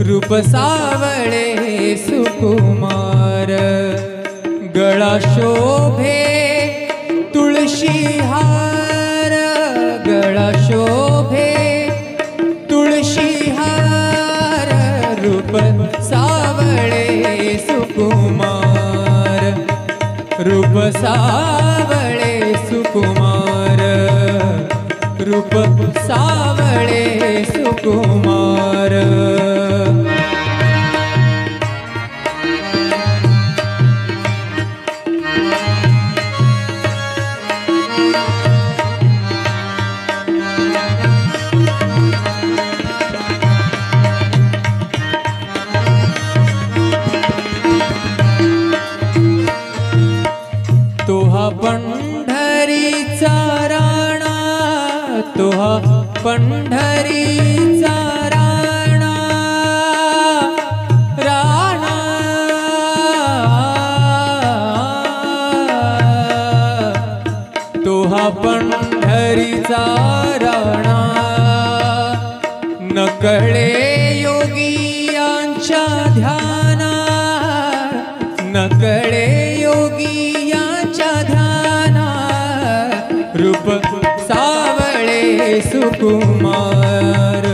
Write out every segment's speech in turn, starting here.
रूप सावळे सुकुमार गळा शोभे तुळशी हार गळा शोभे तुळशी हार रूप सावळे सुकुमार रूप सावळे सुकुमार रूप सावळे सुकुमार तोहा पंढरीचा राणा तोहा पंढरीचा राणा राणा तोहा पंढरीचा राणा नकळे योगियांच्या ध्याना नकळे योगियांच्या ध्याना रूप सावळे सुकुमार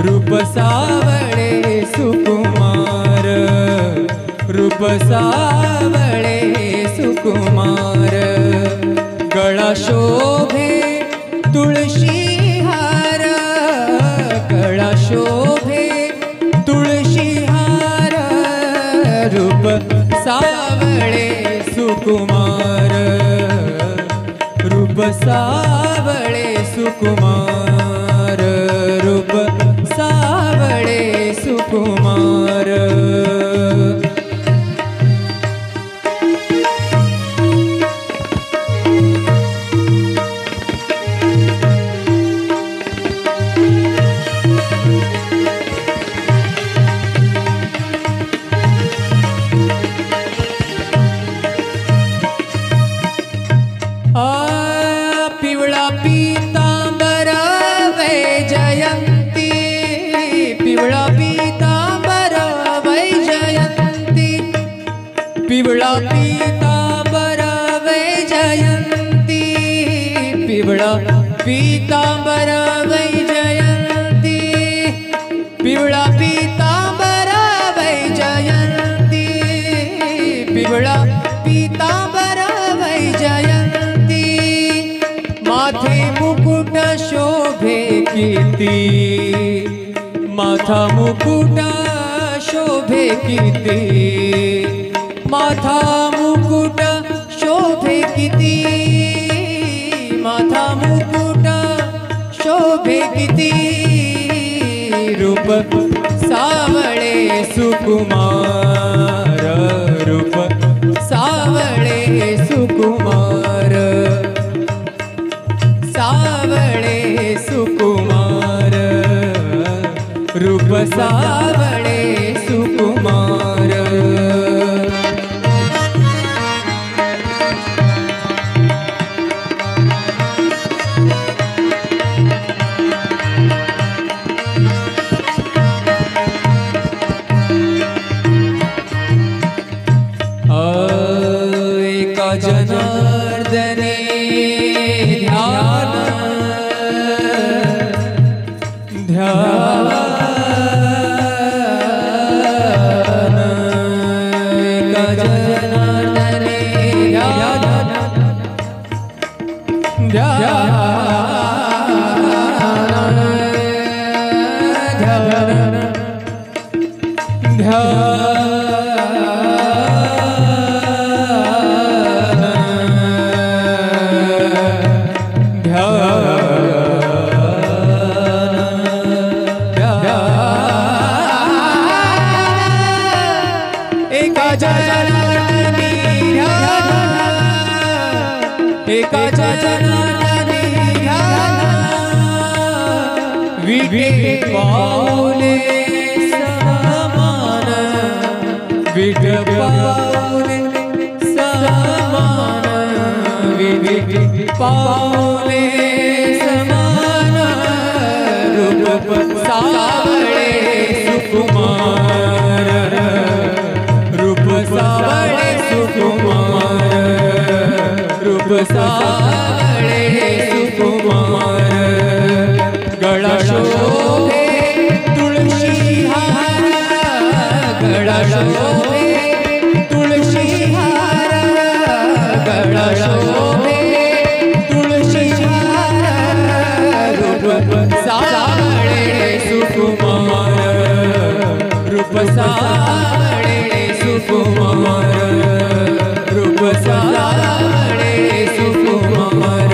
रूप सावळे सुकुमार रूप सावळे सुकुमार गळा शोभे तुळशी हार गळा शोभे तुळशी हार रूप सावळे सुकुमार रूप सावळे सुकुमार रूप सावळे सुकुमार पिवळा पीतांबर वैजयंती पिवळा पीतांबर वैजयंती पिवळा पीतांबर वैजयंती पिवळा पीतांबर वैजयंती पिवळा पीतांबर वैजयंती पिवळा पीतांबर वैजयंती माथे मुकुट शोभे किती माथा मुकुट शोभे किती माथा मुकुट शोभे किती माथा मुकुट शोभे किती रूप सावळे सुकुमार रूप सावळे सुकुमार सावळे सुकुमार रूप सावळे सुकुमार एका जनार्दने ध्यान ध्यान एका जनार्दने ध्यान ध्यान ध्यान ध्यान एका जनार्दनी ध्यान एका जनार्दनी ध्यान विठे पावले समान विठ पावले समान विठ पावले समान रूप सावळे सावळे सुकुमार गळा शोभे तुळशी हार गळा शोभे तुळशी हार गळा शोभे तुळशी हार रूप सावळे सुकुमार रूप सावळे सुकुमार रूप सावळे सुकुमार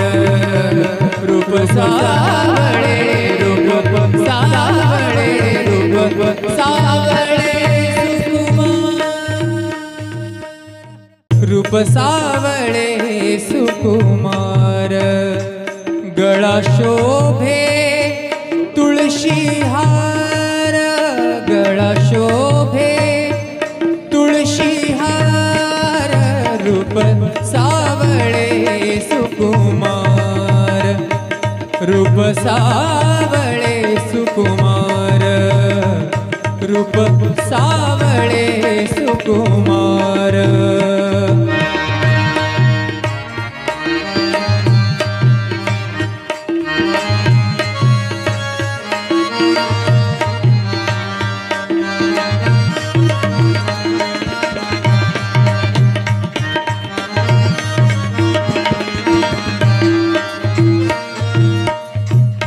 रूप सावळे रूप सावळे रूप सावळे सुकुमार रूप सावळे सुकुमार गळा शोभे तुळशी हार गळा शोभे तुळशी हार रूप सावळे सुकुमार रूप सावळे सुकुमार रूप सावळे सुकुमार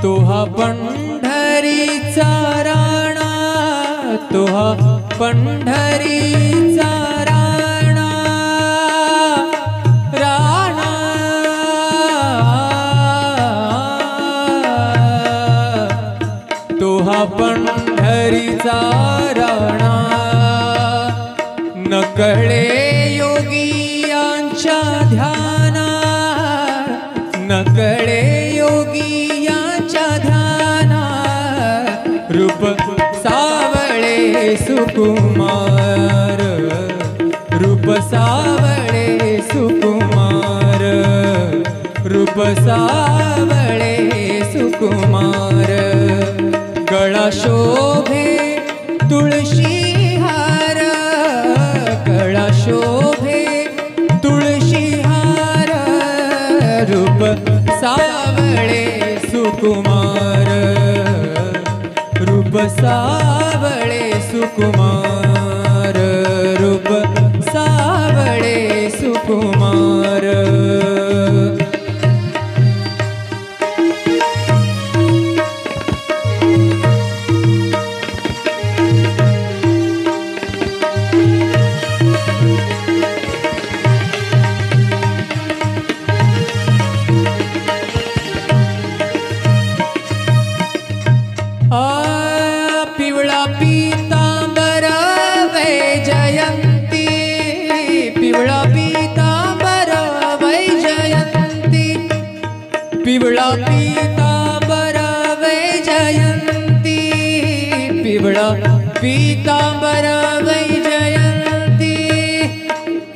तोहा पंढरीचा राणा तोहा पंढरीचा राणा राणा तोहा पंढरीचा राणा नकळे योगियांच्या ध्याना नकळे योगियांच्या ध्याना रूप सावळे सुकुमार रूप सावळे सुकुमार रूप सावळे सुकुमार गळा शोभे तुळशी हार गळा शोभे तुळशी हार रूप सावळे सुकुमार रूप सावळे सुकुमार रूप सावळे सुकुमार पिवळा पीतांबर वैजयंती पिवळा पीतांबर वैजयंती पिवळा पीतांबर वैजयंती पिवळा पीतांबर वैजयंती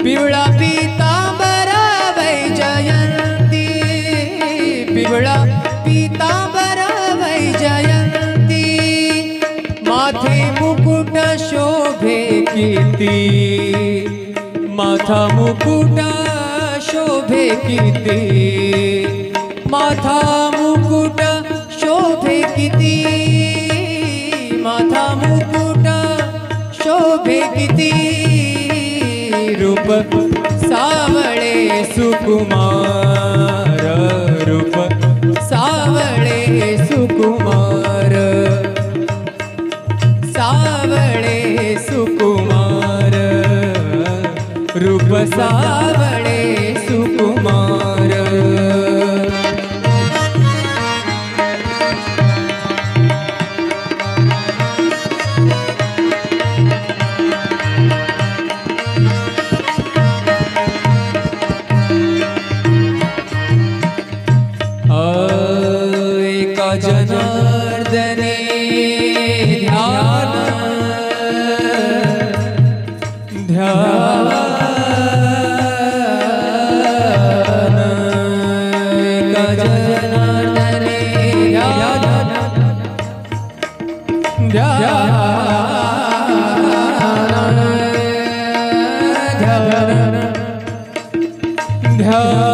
पिवळा पीतांबर वैजयंती पिवळा पीतांबर वैजयंती माथे मुकुट शोभे किती माथा मुकुट शोभे किती माथा मुकुट शोभे किती माथा मुकुट शोभे किती रूप सावळे सुकुमार रूप सावळे सुकुमार सावळे सुकुमार रूप सावळे सुकुमार एका जनार्दने ध्यान ध्यान एका जनार्दने ध्यान ध्यान ध्यान ध्यान